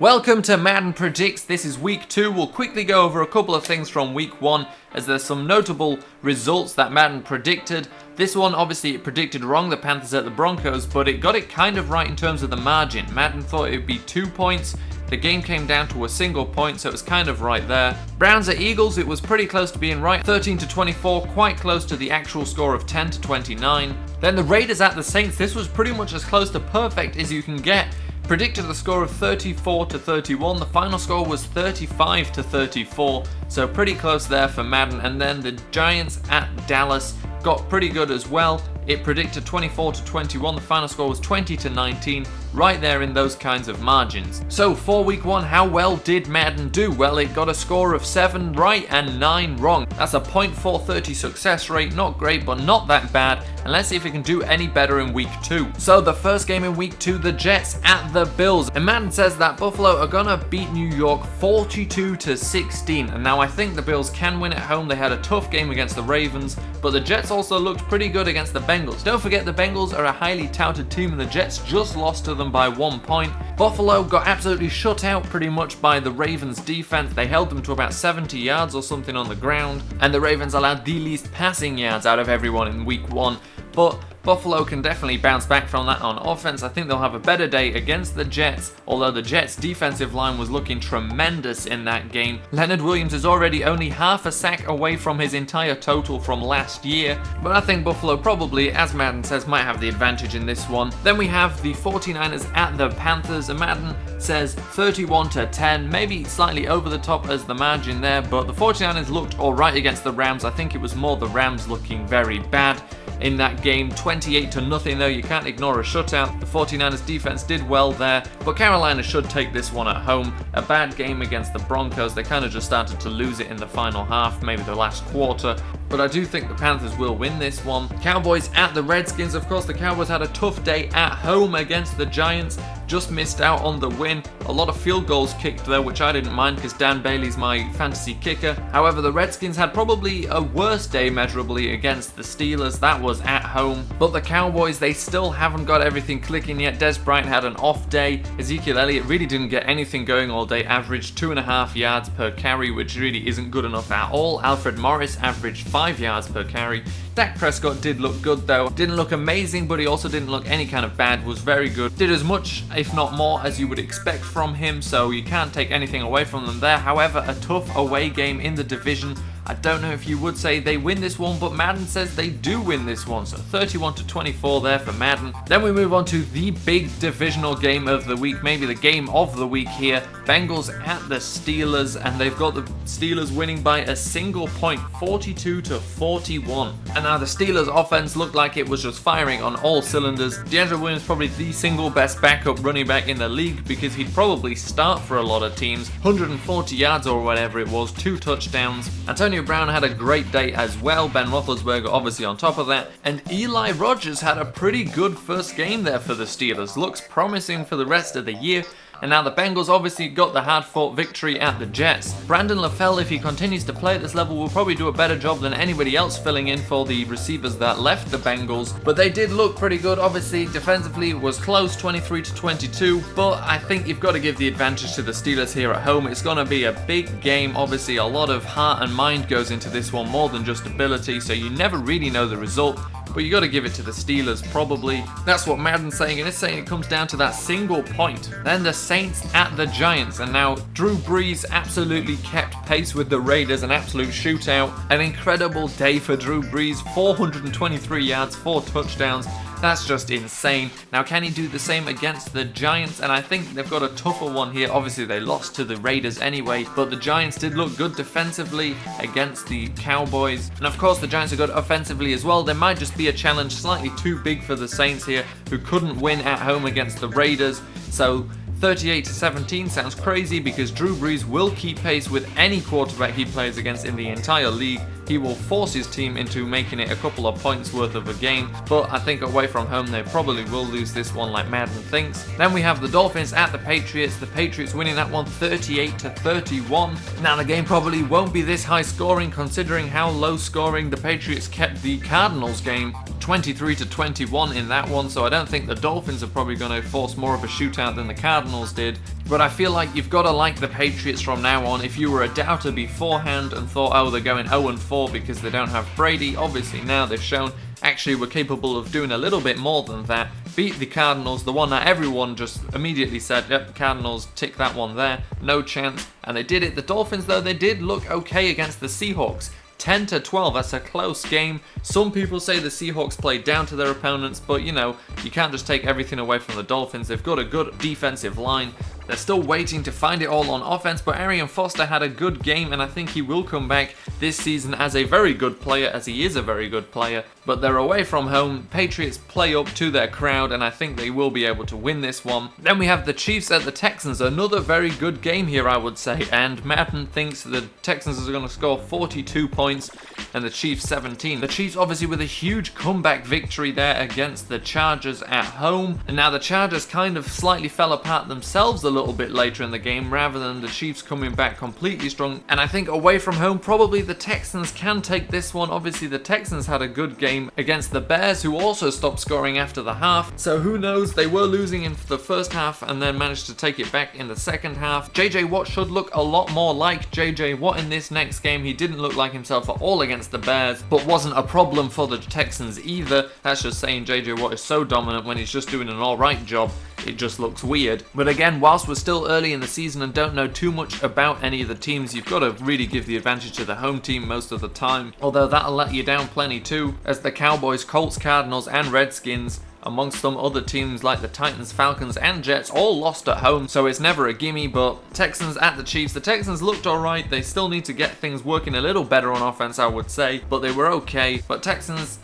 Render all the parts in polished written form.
Welcome to Madden Predicts. This is week 2. We'll quickly go over a couple of things from week 1 as there's some notable results that Madden predicted. This one, obviously, it predicted wrong, the Panthers at the Broncos, but it got it kind of right in terms of the margin. Madden thought it would be 2 points. The game came down to a single point, so it was kind of right there. Browns at Eagles, it was pretty close to being right. 13-24, quite close to the actual score of 10-29. Then the Raiders at the Saints, this was pretty much as close to perfect as you can get. Predicted a score of 34-31. The final score was 35-34, so pretty close there for Madden. And then the Giants at Dallas got pretty good as well. It predicted 24-21. The final score was 20-19, right there in those kinds of margins. So for week 1, how well did Madden do? Well, it got a score of 7 right and 9 wrong. That's a .430 success rate. Not great, but not that bad. And let's see if it can do any better in week 2. So the first game in week 2, the Jets at the Bills. And Madden says that Buffalo are gonna beat New York 42-16. And now I think the Bills can win at home. They had a tough game against the Ravens, but the Jets also looked pretty good against the Bengals. Don't forget the Bengals are a highly touted team and the Jets just lost to them by 1 point. Buffalo got absolutely shut out pretty much by the Ravens defense. They held them to about 70 yards or something on the ground, and the Ravens allowed the least passing yards out of everyone in week 1. But Buffalo can definitely bounce back from that on offense. I think they'll have a better day against the Jets, although the Jets' defensive line was looking tremendous in that game. Leonard Williams is already only half a sack away from his entire total from last year, but I think Buffalo probably, as Madden says, might have the advantage in this one. Then we have the 49ers at the Panthers, and Madden says 31-10, maybe slightly over the top as the margin there, but the 49ers looked alright against the Rams. I think it was more the Rams looking very bad in that game. 28-0 though, you can't ignore a shutout. The 49ers defense did well there, but Carolina should take this one at home. A bad game against the Broncos. They kind of just started to lose it in the final half, maybe the last quarter. But I do think the Panthers will win this one. Cowboys at the Redskins. Of course, the Cowboys had a tough day at home against the Giants. Just missed out on the win. A lot of field goals kicked though, which I didn't mind because Dan Bailey's my fantasy kicker. However, the Redskins had probably a worse day measurably against the Steelers. That was at home. But the Cowboys, they still haven't got everything clicking yet. Des Bryant had an off day. Ezekiel Elliott really didn't get anything going all day. Averaged 2.5 yards per carry, which really isn't good enough at all. Alfred Morris averaged 5 yards per carry. Dak Prescott did look good though. Didn't look amazing, but he also didn't look any kind of bad. Was very good. Did as much, if not more, as you would expect from him, so you can't take anything away from them there. However, a tough away game in the division. I don't know if you would say they win this one, but Madden says they do win this one, so 31-24 there for Madden. Then we move on to the big divisional game of the week, maybe the game of the week here. Bengals at the Steelers, and they've got the Steelers winning by a single point, 42-41. And now the Steelers offense looked like it was just firing on all cylinders. DeAndre Williams probably the single best backup running back in the league because he'd probably start for a lot of teams. 140 yards or whatever it was, 2 touchdowns. Antonio Brown had a great day as well. Ben Roethlisberger obviously on top of that. And Eli Rogers had a pretty good first game there for the Steelers. Looks promising for the rest of the year. And now the Bengals obviously got the hard-fought victory at the Jets. Brandon LaFell, if he continues to play at this level, will probably do a better job than anybody else filling in for the receivers that left the Bengals. But they did look pretty good. Obviously, defensively it was close, 23-22. But I think you've got to give the advantage to the Steelers here at home. It's going to be a big game. Obviously, a lot of heart and mind goes into this one, more than just ability. So you never really know the result. But you got to give it to the Steelers, probably. That's what Madden's saying, and it's saying it comes down to that single point. Then the Saints at the Giants, and now Drew Brees absolutely kept pace with the Raiders, an absolute shootout. An incredible day for Drew Brees, 423 yards, 4 touchdowns. That's just insane. Now, can he do the same against the Giants? And I think they've got a tougher one here. Obviously, they lost to the Raiders anyway, but the Giants did look good defensively against the Cowboys. And of course, the Giants are good offensively as well. There might just be a challenge slightly too big for the Saints here, who couldn't win at home against the Raiders. So 38-17 sounds crazy because Drew Brees will keep pace with any quarterback he plays against in the entire league. He will force his team into making it a couple of points worth of a game, but I think away from home they probably will lose this one like Madden thinks. Then we have the Dolphins at the Patriots. The Patriots winning that one 38-31. Now the game probably won't be this high scoring considering how low scoring the Patriots kept the Cardinals game. 23-21 in that one, so I don't think the Dolphins are probably going to force more of a shootout than the Cardinals did. But I feel like you've got to like the Patriots from now on. If you were a doubter beforehand and thought, oh, they're going 0-4 because they don't have Brady, obviously now they've shown actually we're capable of doing a little bit more than that. Beat the Cardinals, the one that everyone just immediately said, yep, the Cardinals, tick that one there, no chance, and they did it. The Dolphins, though, they did look okay against the Seahawks. 10-12, that's a close game. Some people say the Seahawks played down to their opponents, but you know, you can't just take everything away from the Dolphins. They've got a good defensive line. They're still waiting to find it all on offense, but Arian Foster had a good game, and I think he will come back this season as a very good player, as he is a very good player. But they're away from home. Patriots play up to their crowd, and I think they will be able to win this one. Then we have the Chiefs at the Texans. Another very good game here, I would say, and Madden thinks the Texans are going to score 42 points and the Chiefs 17. The Chiefs obviously with a huge comeback victory there against the Chargers at home, and now the Chargers kind of slightly fell apart themselves a little bit later in the game rather than the Chiefs coming back completely strong. And I think away from home probably the Texans can take this one. Obviously the Texans had a good game against the Bears, who also stopped scoring after the half, so who knows, they were losing in the first half and then managed to take it back in the second half. JJ Watt should look a lot more like JJ Watt in this next game. He didn't look like himself at all against the Bears, but wasn't a problem for the Texans either. That's just saying JJ Watt is so dominant when he's just doing an alright job. It just looks weird. But again, whilst we're still early in the season and don't know too much about any of the teams, you've got to really give the advantage to the home team most of the time. Although that'll let you down plenty too, as the Cowboys, Colts, Cardinals and Redskins, amongst some other teams like the Titans, Falcons and Jets, all lost at home, so it's never a gimme. But Texans at the Chiefs, the Texans looked alright. They still need to get things working a little better on offense, I would say, but they were okay. But Texans,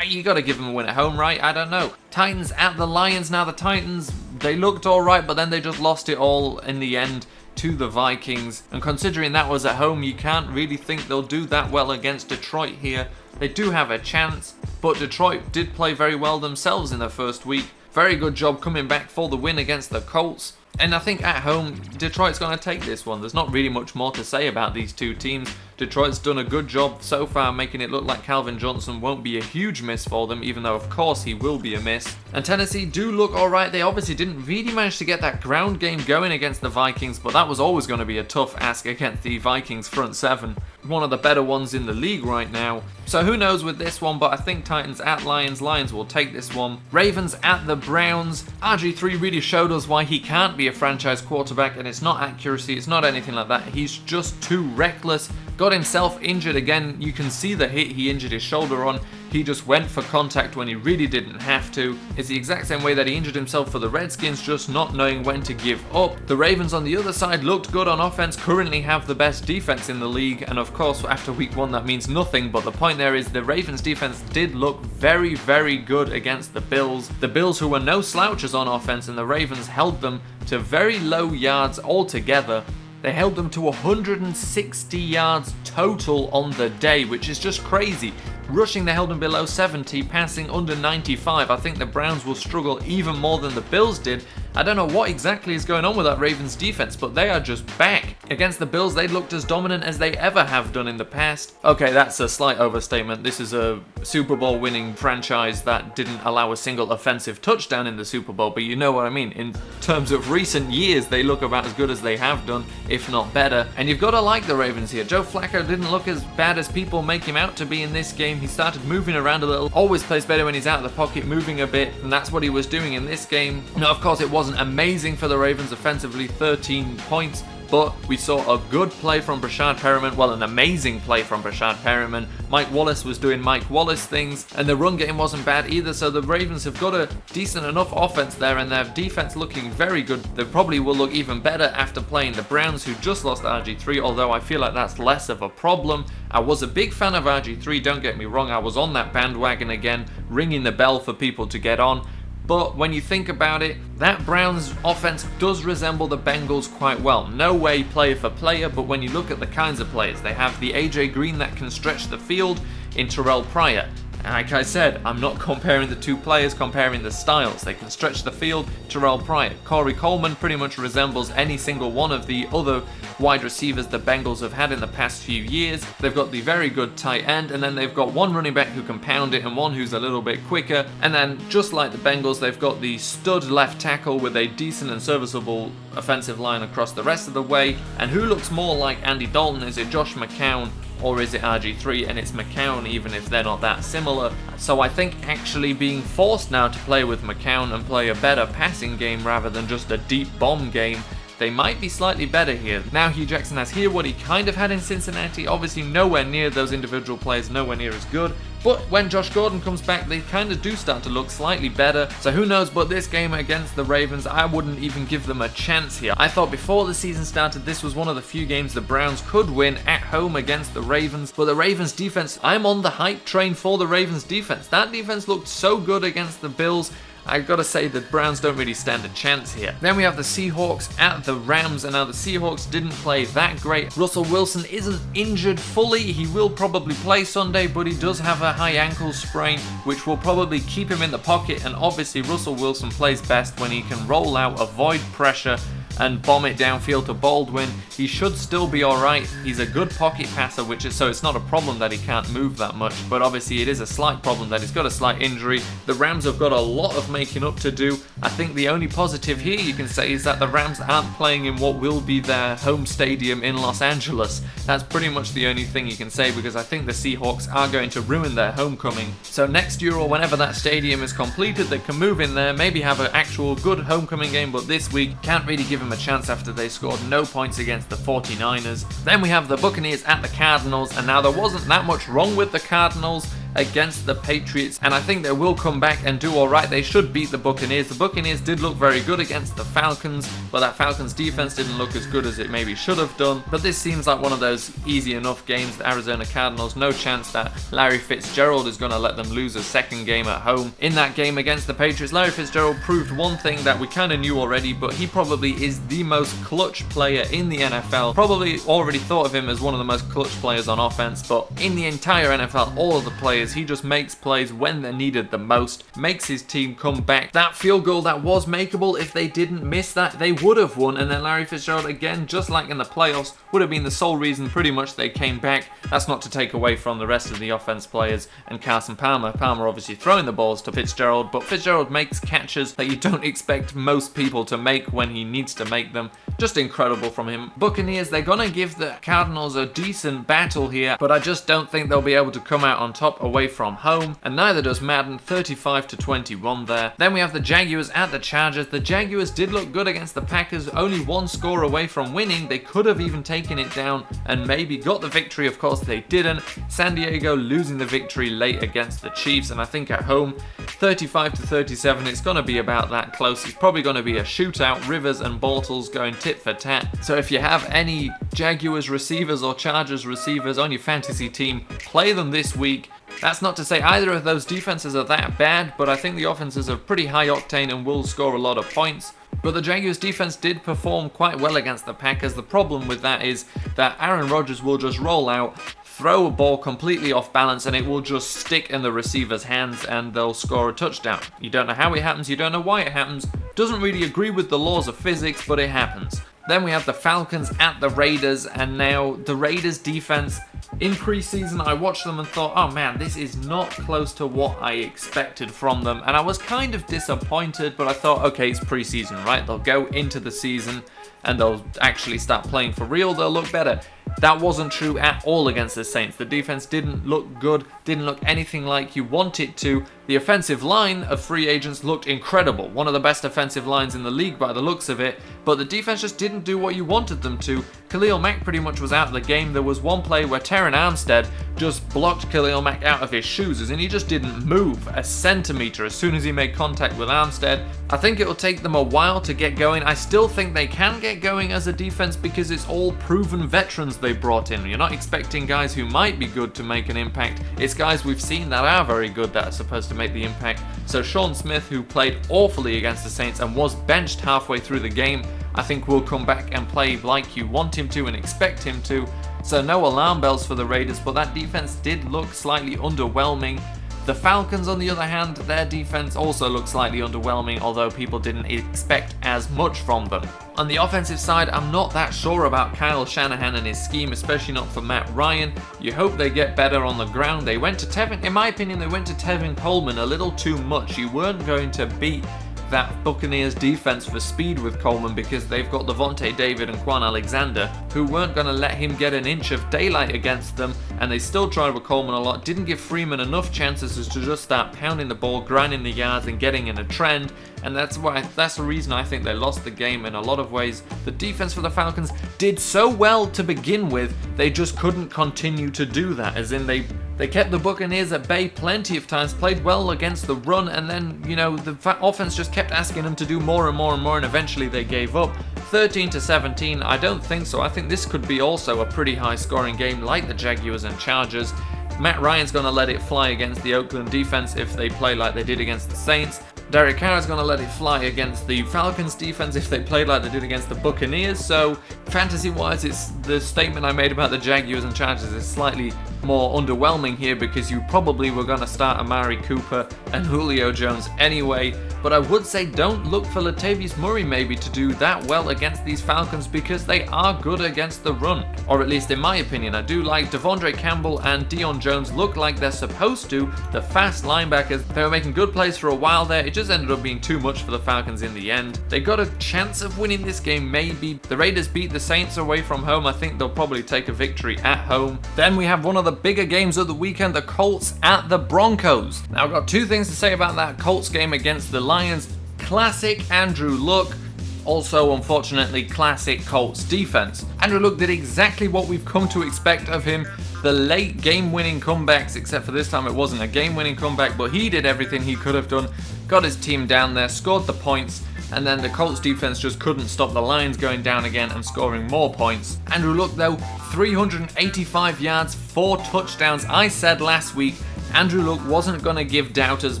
you got to give them a win at home, right? I don't know. Titans at the Lions. Now the Titans, they looked alright, but then they just lost it all in the end to the Vikings. And considering that was at home, you can't really think they'll do that well against Detroit here. They do have a chance, but Detroit did play very well themselves in their first week. Very good job coming back for the win against the Colts. And I think at home, Detroit's going to take this one. There's not really much more to say about these two teams. Detroit's done a good job so far making it look like Calvin Johnson won't be a huge miss for them, even though of course he will be a miss. And Tennessee do look alright. They obviously didn't really manage to get that ground game going against the Vikings, but that was always going to be a tough ask against the Vikings front seven. One of the better ones in the league right now. So who knows with this one, but I think Titans at Lions. Lions will take this one. Ravens at the Browns. RG3 really showed us why he can't be a franchise quarterback, and it's not accuracy, it's not anything like that. He's just too reckless. Got himself injured again. You can see the hit he injured his shoulder on. He just went for contact when he really didn't have to. It's the exact same way that he injured himself for the Redskins, just not knowing when to give up. The Ravens on the other side looked good on offense, currently have the best defense in the league, and of course after week one that means nothing, but the point there is the Ravens defense did look very, very good against the Bills. The Bills, who were no slouches on offense, and the Ravens held them to very low yards altogether. They held them to 160 yards total on the day, which is just crazy. Rushing, they held them below 70, passing under 95. I think the Browns will struggle even more than the Bills did. I don't know what exactly is going on with that Ravens defense, but they are just back. Against the Bills, they looked as dominant as they ever have done in the past. Okay, that's a slight overstatement. This is a Super Bowl winning franchise that didn't allow a single offensive touchdown in the Super Bowl, but you know what I mean. In terms of recent years, they look about as good as they have done, if not better. And you've got to like the Ravens here. Joe Flacco didn't look as bad as people make him out to be in this game. He started moving around a little, always plays better when he's out of the pocket, moving a bit, and that's what he was doing in this game. Now, of course, it wasn't amazing for the Ravens offensively, 13 points, but we saw a good play from Brashad Perriman, well, an amazing play from Brashad Perriman. Mike Wallace was doing Mike Wallace things, and the run game wasn't bad either, so the Ravens have got a decent enough offense there, and their defense looking very good. They probably will look even better after playing the Browns, who just lost RG3, although I feel like that's less of a problem. I was a big fan of RG3, don't get me wrong, I was on that bandwagon again, ringing the bell for people to get on. But when you think about it, that Browns offense does resemble the Bengals quite well. No way player for player, but when you look at the kinds of players, they have the AJ Green that can stretch the field in Terrell Pryor. Like I said, I'm not comparing the two players, comparing the styles. They can stretch the field. Terrell Pryor, Corey Coleman pretty much resembles any single one of the other wide receivers the Bengals have had in the past few years. They've got the very good tight end, and then they've got one running back who can pound it and one who's a little bit quicker. And then, just like the Bengals, they've got the stud left tackle with a decent and serviceable offensive line across the rest of the way. And who looks more like Andy Dalton? Is it Josh McCown? Or is it RG3? And it's McCown, even if they're not that similar. So I think actually being forced now to play with McCown and play a better passing game rather than just a deep bomb game, they might be slightly better here. Now Hugh Jackson has here what he kind of had in Cincinnati, obviously nowhere near those individual players, nowhere near as good. But when Josh Gordon comes back, they kind of do start to look slightly better. So who knows, but this game against the Ravens, I wouldn't even give them a chance here. I thought before the season started, this was one of the few games the Browns could win at home against the Ravens. But the Ravens defense, I'm on the hype train for the Ravens defense. That defense looked so good against the Bills. I've got to say the Browns don't really stand a chance here. Then we have the Seahawks at the Rams, and now the Seahawks didn't play that great. Russell Wilson isn't injured fully. He will probably play Sunday, but he does have a high ankle sprain, which will probably keep him in the pocket, and obviously Russell Wilson plays best when he can roll out, avoid pressure, and bomb it downfield to Baldwin. He should still be alright. He's a good pocket passer, so it's not a problem that he can't move that much, but obviously it is a slight problem that he's got a slight injury. The Rams have got a lot of making up to do. I think the only positive here you can say is that the Rams aren't playing in what will be their home stadium in Los Angeles. That's pretty much the only thing you can say, because I think the Seahawks are going to ruin their homecoming. So next year or whenever that stadium is completed, they can move in there, maybe have an actual good homecoming game, but this week can't really give them a chance after they scored no points against the 49ers. Then we have the Buccaneers at the Cardinals, and now there wasn't that much wrong with the Cardinals against the Patriots, and I think they will come back and do alright. They should beat the Buccaneers. The Buccaneers did look very good against the Falcons, but that Falcons defense didn't look as good as it maybe should have done. But this seems like one of those easy enough games. The Arizona Cardinals, no chance that Larry Fitzgerald is going to let them lose a second game at home. In that game against the Patriots, Larry Fitzgerald proved one thing that we kind of knew already, but he probably is the most clutch player in the NFL. Probably already thought of him as one of the most clutch players on offense, but in the entire NFL, all of the players, he just makes plays when they're needed the most, makes his team come back. That field goal that was makeable, if they didn't miss that, they would have won, and then Larry Fitzgerald, again, just like in the playoffs, would have been the sole reason pretty much they came back. That's not to take away from the rest of the offense players and Carson Palmer. Palmer obviously throwing the balls to Fitzgerald, but Fitzgerald makes catches that you don't expect most people to make when he needs to make them. Just incredible from him. Buccaneers, they're gonna give the Cardinals a decent battle here, but I just don't think they'll be able to come out on top away from home, and neither does Madden. 35-21 there. Then we have the Jaguars at the Chargers. The Jaguars did look good against the Packers, only one score away from winning. They could have even taken it down and maybe got the victory. Of course they didn't. San Diego losing the victory late against the Chiefs, and I think at home 35-37, it's going to be about that close. It's probably going to be a shootout. Rivers and Bortles going tit for tat. So if you have any Jaguars receivers or Chargers receivers on your fantasy team, play them this week. That's not to say either of those defenses are that bad, but I think the offenses are pretty high octane and will score a lot of points. But the Jaguars defense did perform quite well against the Packers. The problem with that is that Aaron Rodgers will just roll out, throw a ball completely off balance, and it will just stick in the receiver's hands and they'll score a touchdown. You don't know how it happens, you don't know why it happens. Doesn't really agree with the laws of physics, but it happens. Then we have the Falcons at the Raiders, and now the Raiders defense, in preseason I watched them and thought, oh man, this is not close to what I expected from them, and I was kind of disappointed, but I thought, okay, it's preseason, right? They'll go into the season and they'll actually start playing for real, they'll look better. That wasn't true at all against the Saints. The defense didn't look good, didn't look anything like you want it to. The offensive line of free agents looked incredible. One of the best offensive lines in the league by the looks of it, but the defense just didn't do what you wanted them to. Khalil Mack pretty much was out of the game. There was one play where Terran Armstead just blocked Khalil Mack out of his shoes, and he just didn't move a centimeter as soon as he made contact with Armstead. I think it'll take them a while to get going. I still think they can get going as a defense because it's all proven veterans they brought in. You're not expecting guys who might be good to make an impact. It's guys we've seen that are very good that are supposed to make the impact. So Sean Smith, who played awfully against the Saints and was benched halfway through the game, I think will come back and play like you want him to and expect him to. So no alarm bells for the Raiders, but that defense did look slightly underwhelming. The Falcons, on the other hand, their defense also looks slightly underwhelming, although people didn't expect as much from them. On the offensive side, I'm not that sure about Kyle Shanahan and his scheme, especially not for Matt Ryan. You hope they get better on the ground. They went to Tevin, in my opinion, they went to Tevin Coleman a little too much. You weren't going to beat that Buccaneers defense for speed with Coleman because they've got Devontae David and Quan Alexander, who weren't going to let him get an inch of daylight against them, and they still tried with Coleman a lot. Didn't give Freeman enough chances to just start pounding the ball, grinding the yards, and getting in a trend. And that's the reason I think they lost the game in a lot of ways. The defense for the Falcons did so well to begin with, they just couldn't continue to do that, as in they kept the Buccaneers at bay plenty of times, played well against the run, and then, you know, the offense just kept asking them to do more and more and more, and eventually they gave up. 13-17, I don't think so. I think this could be also a pretty high scoring game like the Jaguars and Chargers. Matt Ryan's going to let it fly against the Oakland defense if they play like they did against the Saints. Derek Carr's going to let it fly against the Falcons defense if they play like they did against the Buccaneers. So fantasy-wise, it's the statement I made about the Jaguars and Chargers is slightly more underwhelming here because you probably were going to start Amari Cooper and Julio Jones anyway. But I would say don't look for Latavius Murray maybe to do that well against these Falcons because they are good against the run. Or at least in my opinion, I do like Devondre Campbell and Deion Jones look like they're supposed to. The fast linebackers, they were making good plays for a while there. It just ended up being too much for the Falcons in the end. They got a chance of winning this game maybe. The Raiders beat the Saints away from home. I think they'll probably take a victory at home. Then we have one of the bigger games of the weekend, the Colts at the Broncos. Now I've got two things to say about that Colts game against the Lions. Classic Andrew Luck. Also, unfortunately, classic Colts defense. Andrew Luck did exactly what we've come to expect of him. The late game-winning comebacks, except for this time it wasn't a game-winning comeback, but he did everything he could have done. Got his team down there, scored the points, and then the Colts defense just couldn't stop the Lions going down again and scoring more points. Andrew Luck though, 385 yards, 4 touchdowns. I said last week Andrew Luck wasn't going to give doubters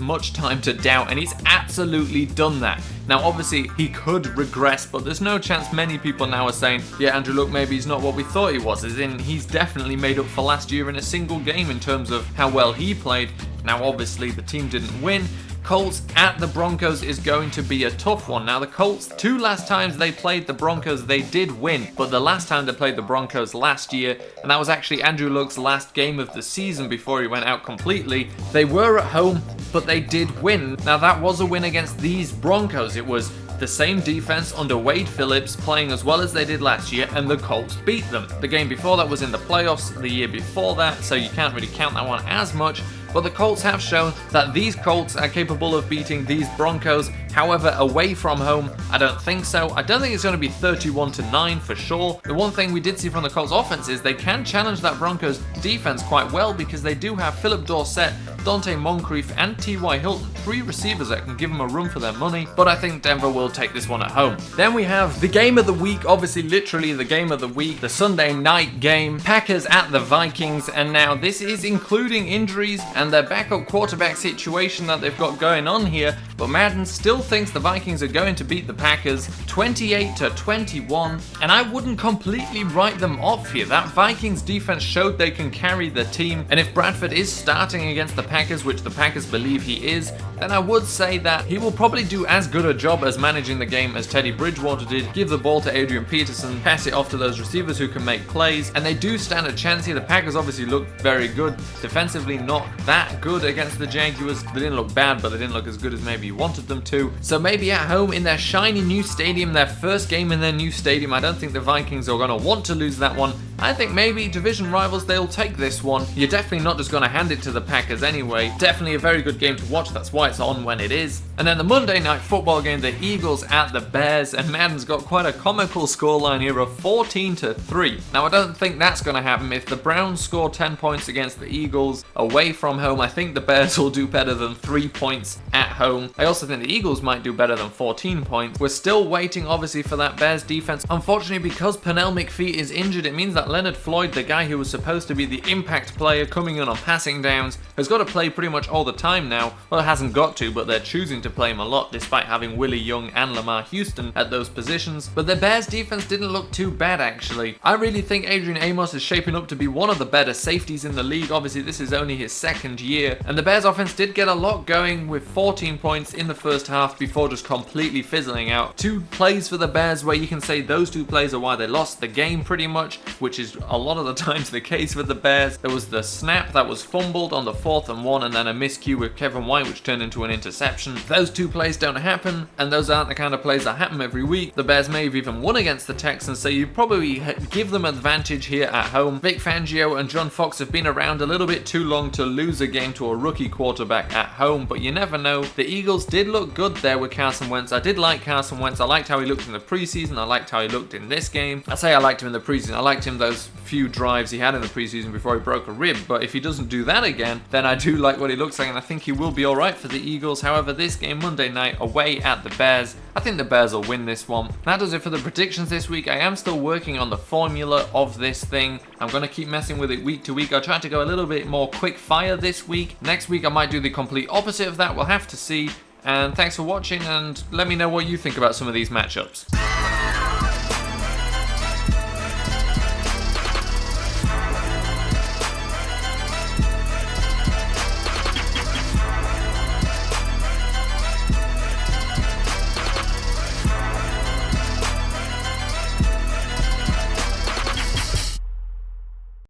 much time to doubt, and he's absolutely done that. Now obviously he could regress, but there's no chance. Many people now are saying, yeah, Andrew Luck maybe he's not what we thought he was, as in he's definitely made up for last year in a single game in terms of how well he played. Now obviously the team didn't win. Colts at the Broncos is going to be a tough one. Now the Colts, 2 last times they played the Broncos, they did win. But the last time they played the Broncos last year, and that was actually Andrew Luck's last game of the season before he went out completely, they were at home, but they did win. Now that was a win against these Broncos. It was the same defense under Wade Phillips playing as well as they did last year, and the Colts beat them. The game before that was in the playoffs the year before that, so you can't really count that one as much. But the Colts have shown that these Colts are capable of beating these Broncos. However, away from home, I don't think so. I don't think it's going to be 31-9 for sure. The one thing we did see from the Colts offense is they can challenge that Broncos defense quite well because they do have Philip Dorsett, Dante Moncrief, and T.Y. Hilton, 3 receivers that can give them a run for their money. But I think Denver will take this one at home. Then we have the game of the week, obviously literally the game of the week, the Sunday night game, Packers at the Vikings. And now this is including injuries and their backup quarterback situation that they've got going on here, but Madden still thinks the Vikings are going to beat the Packers 28-21, and I wouldn't completely write them off here. That Vikings defense showed they can carry the team, and if Bradford is starting against the Packers, which the Packers believe he is, then I would say that he will probably do as good a job as managing the game as Teddy Bridgewater did. Give the ball to Adrian Peterson, pass it off to those receivers who can make plays, and they do stand a chance here. The Packers obviously look very good defensively, not that good against the Jaguars. They didn't look bad, but they didn't look as good as maybe you wanted them to. So maybe at home in their shiny new stadium, their first game in their new stadium, I don't think the Vikings are going to want to lose that one. I think maybe division rivals, they'll take this one. You're definitely not just going to hand it to the Packers anyway. Definitely a very good game to watch. That's why it's on when it is. And then the Monday night football game, the Eagles at the Bears, and Madden's got quite a comical scoreline here of 14-3. Now I don't think that's going to happen. If the Browns score 10 points against the Eagles away from home, I think the Bears will do better than 3 points at home. I also think the Eagles might do better than 14 points. We're still waiting obviously for that Bears defense. Unfortunately, because Pernell McPhee is injured, it means that that Leonard Floyd, the guy who was supposed to be the impact player coming in on passing downs, has got to play pretty much all the time now. Well, hasn't got to, but they're choosing to play him a lot despite having Willie Young and Lamar Houston at those positions. But the Bears defense didn't look too bad actually. I really think Adrian Amos is shaping up to be one of the better safeties in the league. Obviously this is only his second year, and the Bears offense did get a lot going with 14 points in the first half before just completely fizzling out. 2 plays for the Bears where you can say those 2 plays are why they lost the game pretty much, which is a lot of the times the case with the Bears. There was the snap that was fumbled on the 4th and 1, and then a miscue with Kevin White which turned into an interception. Those 2 plays don't happen, and those aren't the kind of plays that happen every week. The Bears may have even won against the Texans, so you probably give them advantage here at home. Vic Fangio and John Fox have been around a little bit too long to lose a game to a rookie quarterback at home, but you never know. The Eagles did look good there with Carson Wentz. I did like Carson Wentz. I liked how he looked in the preseason. I liked how he looked in this game. I say I liked him in the preseason. I liked him those few drives he had in the preseason before he broke a rib, but if he doesn't do that again, then I do like what he looks like, and I think he will be alright for the Eagles. However, this game Monday night away at the Bears, I think the Bears will win this one. That does it for the predictions this week. I am still working on the formula of this thing. I'm going to keep messing with it week to week. I tried to go a little bit more quick fire this week. Next week I might do the complete opposite of that. We'll have to see. And thanks for watching, and let me know what you think about some of these matchups.